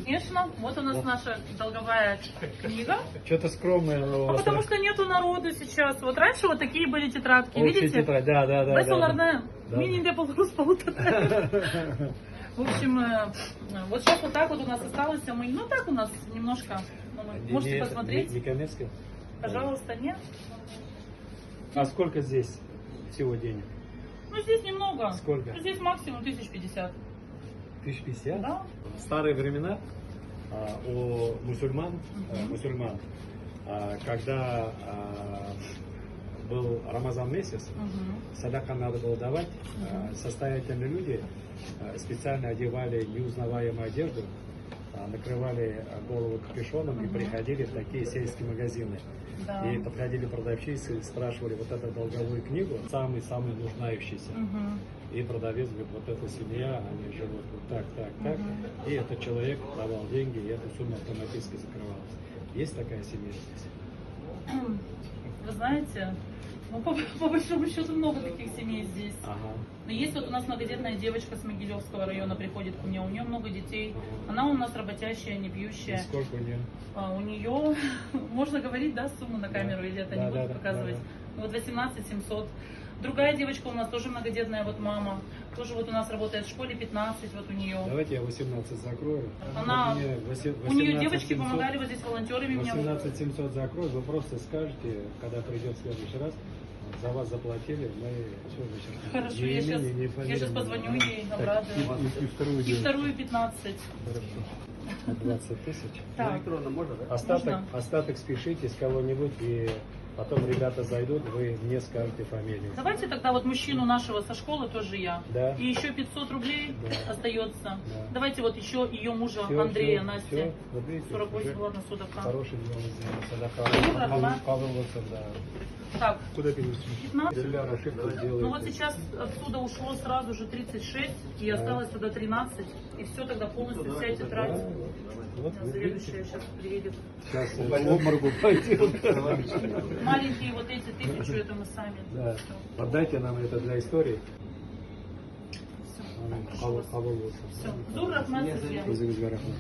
Конечно, вот у нас наша долговая книга. Что-то скромное у А вас. потому что нету народу сейчас. Вот раньше вот такие были тетрадки, Общая видите? тетрадь, да. Веселарная, Да. мини-де полурус полутора. В общем, вот сейчас вот так вот у нас осталось. Мы, ну так у нас немножко. Можете посмотреть. Не коммерческое? Пожалуйста, нет. А сколько здесь всего денег? Ну здесь немного. Сколько? Ну, здесь максимум 1050. 1050? Да. В старые времена у мусульман, когда был Рамазан месяц, садака надо было давать, состоятельные люди специально одевали неузнаваемую одежду, накрывали голову капюшоном и приходили в такие сельские магазины. Да. И подходили продавщицы и спрашивали вот эту долговую книгу, самый нуждающийся. И продавец говорит, вот эта семья, они живут вот так. И этот человек давал деньги, и эта сумма автоматически закрывалась. Есть такая семья здесь? Вы знаете, ну, по большому счету много таких семей здесь. Ага. Но есть вот у нас многодетная девочка с Могилевского района, приходит ко мне, у нее много детей. Она у нас работящая, не И пьющая. сколько у нее? У нее, можно говорить, да, сумму на камеру, или это не буду показывать? Да. Вот 18 700. Другая девочка у нас тоже многодетная, вот мама. Тоже вот у нас работает в школе, 15 вот у нее. Давайте я 18 закрою. Она, Вот мне у нее 18 девочки 700, помогали вот здесь волонтерами меня. 18 700 закрою, вы просто скажете, когда придет в следующий раз, за вас заплатили, мы все вычеркнем. Хорошо, я сейчас позвоню ей, обрадую. И вторую 15. 20 тысяч. Так. Электронно можно, да? Остаток спешите с кого-нибудь, и потом ребята зайдут, вы мне скажете фамилию. Давайте тогда вот мужчину нашего со школы тоже я. Да. И еще 500 рублей остается. Да. Давайте вот еще ее мужа Всё, Андрея, всё, Насти. всё. Вот видите, 48, уже ладно, судака. хороший дело сделал. Доброго. Да. Так, Куда перевести? 15. Регулярно ошибку сделаете. Ну вот сейчас отсюда ушло сразу же 36, и осталось тогда 13. И все, тогда полностью вся тетрадь. Да, вот, вы видите. Следующая сейчас приедет. Сейчас в обморок пойдет. Маленькие вот эти 1000, это мы сами. Да. Отдайте нам это для истории. Все. Хавал Все. Зур Рахман. Рахман.